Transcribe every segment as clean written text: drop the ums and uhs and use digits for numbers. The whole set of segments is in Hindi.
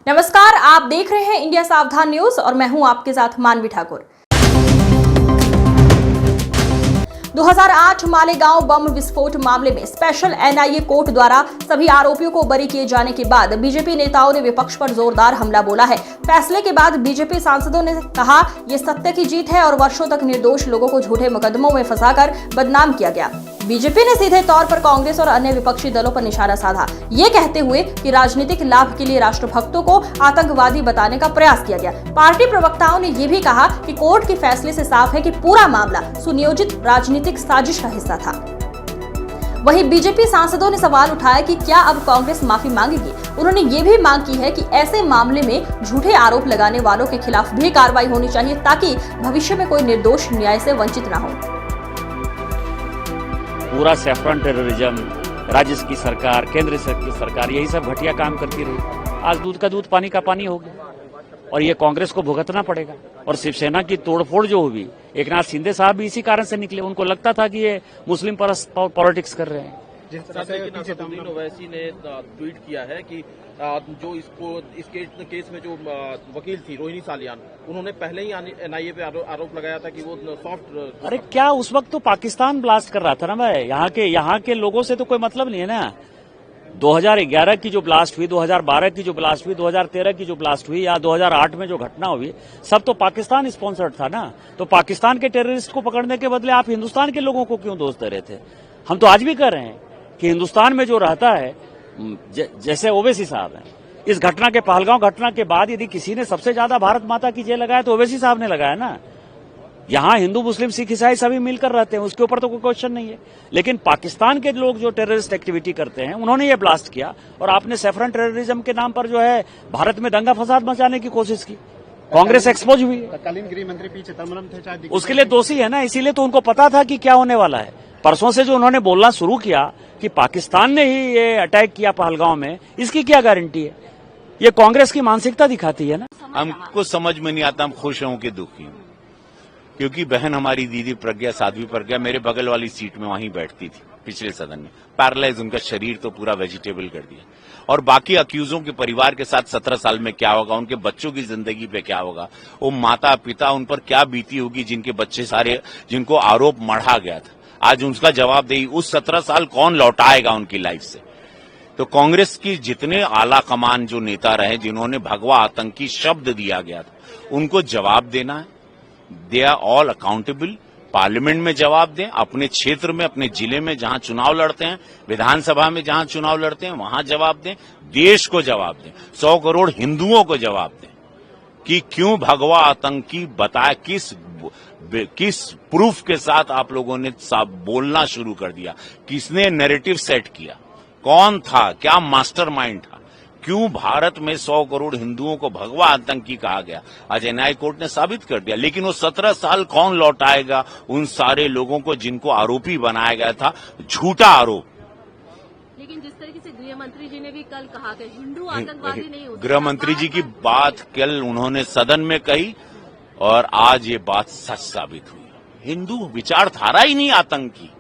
नमस्कार, आप देख रहे हैं इंडिया सावधान न्यूज और मैं हूं आपके साथ मानवी ठाकुर। 2008 मालेगांव बम विस्फोट मामले में स्पेशल एनआईए कोर्ट द्वारा सभी आरोपियों को बरी किए जाने के बाद बीजेपी नेताओं ने विपक्ष पर जोरदार हमला बोला है। फैसले के बाद बीजेपी सांसदों ने कहा, ये सत्य की जीत है और वर्षों तक निर्दोष लोगों को झूठे मुकदमों में फंसाकर बदनाम किया गया। बीजेपी ने सीधे तौर पर कांग्रेस और अन्य विपक्षी दलों पर निशाना साधा, ये कहते हुए कि राजनीतिक लाभ के लिए राष्ट्रभक्तों को आतंकवादी बताने का प्रयास किया गया। पार्टी प्रवक्ताओं ने ये भी कहा कि कोर्ट के फैसले से साफ है कि पूरा मामला सुनियोजित राजनीतिक साजिश का हिस्सा था। वहीं बीजेपी सांसदों ने सवाल उठाया कि क्या अब कांग्रेस माफी मांगेगी। उन्होंने ये भी मांग की है कि ऐसे मामले में झूठे आरोप लगाने वालों के खिलाफ भी कार्रवाई होनी चाहिए ताकि भविष्य में कोई निर्दोष न्याय से वंचित न हो। पूरा सैफरन टेररिज्म, राज्य की सरकार, केंद्र की सरकार यही सब घटिया काम करती रही। आज दूध का दूध पानी का पानी हो गया और ये कांग्रेस को भुगतना पड़ेगा। और शिवसेना की तोड़फोड़ जो हुई, एकनाथ शिंदे साहब भी इसी कारण से निकले। उनको लगता था कि ये मुस्लिम पॉलिटिक्स कर रहे हैं। जिस तरह से असदुद्दीन ओवैसी ने ट्वीट किया है कि जो इस केस में जो वकील थी रोहिणी सालियान, उन्होंने पहले ही एनआईए पे आरोप लगाया था कि वो सॉफ्ट। अरे क्या उस वक्त तो पाकिस्तान ब्लास्ट कर रहा था ना भाई। यहाँ के लोगों से तो कोई मतलब नहीं है ना। 2011 की जो ब्लास्ट हुई, 2012 की जो ब्लास्ट हुई, 2013 की जो ब्लास्ट हुई या 2008 में जो घटना हुई, सब तो पाकिस्तान स्पॉन्सर्ड था ना। तो पाकिस्तान के टेररिस्ट को पकड़ने के बदले आप हिंदुस्तान के लोगों को क्यों दोष दे रहे थे। हम तो आज भी कर रहे हैं कि हिंदुस्तान में जो रहता है, जैसे ओवैसी साहब हैं, इस घटना के पहलगांव घटना के बाद यदि किसी ने सबसे ज्यादा भारत माता की जय लगाया तो ओवैसी साहब ने लगाया ना। यहाँ हिंदू मुस्लिम सिख ईसाई सभी मिलकर रहते हैं, उसके ऊपर तो कोई क्वेश्चन नहीं है। लेकिन पाकिस्तान के लोग जो टेररिस्ट एक्टिविटी करते हैं, उन्होंने ये ब्लास्ट किया और आपने सैफरन टेररिज्म के नाम पर जो है भारत में दंगा फसाद मचाने की कोशिश की। कांग्रेस एक्सपोज हुई। तत्कालीन गृह मंत्री पी चिदम्बरम थे, उसके लिए दोषी है ना। इसीलिए तो उनको पता था कि क्या होने वाला है। परसों से जो उन्होंने बोलना शुरू किया कि पाकिस्तान ने ही ये अटैक किया पहलगांव में, इसकी क्या गारंटी है। ये कांग्रेस की मानसिकता दिखाती है ना। हमको समझ में नहीं आता, हम खुश हों कि दुखी हों। क्योंकि बहन हमारी दीदी प्रज्ञा, साध्वी प्रज्ञा मेरे बगल वाली सीट में वहीं बैठती थी पिछले सदन में। पैरालाइज उनका शरीर तो पूरा वेजिटेबल कर दिया। और बाकी अक्यूजों के परिवार के साथ 17 साल में क्या होगा, उनके बच्चों की जिंदगी पे क्या होगा, वो माता पिता उन पर क्या बीती होगी जिनके बच्चे सारे, जिनको आरोप मढ़ा गया था। आज उनका जवाब दे, उस 17 साल कौन लौटाएगा उनकी लाइफ से। तो कांग्रेस की जितने आला कमान जो नेता रहे, जिन्होंने भगवा आतंकी शब्द दिया गया था, उनको जवाब देना है। They are all accountable. Parliament में जवाब दें, अपने क्षेत्र में, अपने जिले में जहां चुनाव लड़ते हैं, विधानसभा में जहां चुनाव लड़ते हैं, वहां जवाब दें। देश को जवाब दें, 100 करोड़ हिंदुओं को जवाब दें कि क्यों भगवा आतंकी बताया, किस प्रूफ के साथ आप लोगों ने बोलना शुरू कर दिया, किसने नैरेटिव सेट किया, कौन था, क्या मास्टरमाइंड था, क्यों भारत में 100 करोड़ हिंदुओं को भगवा आतंकी कहा गया। आज एनआईए कोर्ट ने साबित कर दिया। लेकिन वो 17 साल कौन लौटाएगा उन सारे लोगों को जिनको आरोपी बनाया गया था, झूठा आरोप। लेकिन जिस तरीके से गृह मंत्री जी ने भी कल कहा कि हिंदू आतंकवादी नहीं होते। गृह मंत्री जी की बात कल उन्होंने सदन में कही और आज ये बात सच साबित हुई। हिंदू विचारधारा ही नहीं आतंकी।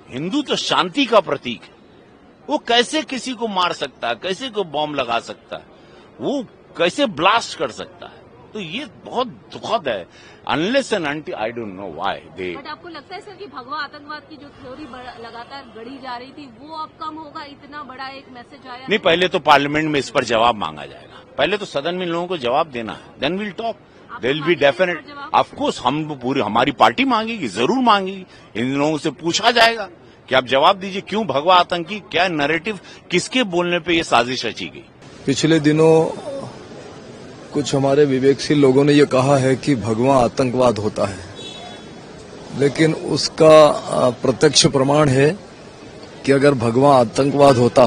हिंदू तो शांति का प्रतीक है। वो कैसे किसी को मार सकता है, कैसे को बॉम्ब लगा सकता है, वो कैसे ब्लास्ट कर सकता है। तो ये बहुत दुखद है। Unless and until I don't know why they. But आपको लगता है सर कि भगवा आतंकवाद की जो थ्योरी लगातार गढ़ी जा रही थी, वो अब कम होगा? इतना बड़ा एक मैसेज आया नहीं, पहले तो पार्लियामेंट में इस पर जवाब मांगा जाएगा। पहले तो सदन में लोगों को जवाब देना है, then will talk. There will be definite, of course हम पूरी हमारी पार्टी मांगेगी, जरूर मांगेगी। इन लोगों से पूछा जाएगा कि आप जवाब दीजिए, क्यों भगवा आतंकी, क्या नैरेटिव, किसके बोलने पे ये साजिश रची गई। पिछले दिनों कुछ हमारे विवेकशील लोगों ने ये कहा है कि भगवा आतंकवाद होता है, लेकिन उसका प्रत्यक्ष प्रमाण है कि अगर भगवा आतंकवाद होता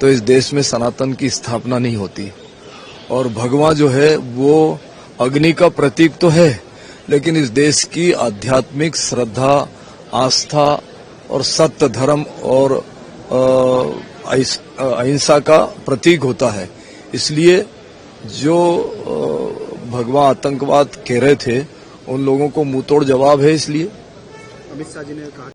तो इस देश में सनातन की स्थापना नहीं होती। और भगवा जो है वो अग्नि का प्रतीक तो है, लेकिन इस देश की आध्यात्मिक श्रद्धा, आस्था और सत्य, धर्म और अहिंसा का प्रतीक होता है। इसलिए जो भगवा आतंकवाद कह रहे थे, उन लोगों को मुंहतोड़ जवाब है। इसलिए अमित शाह जी ने कहा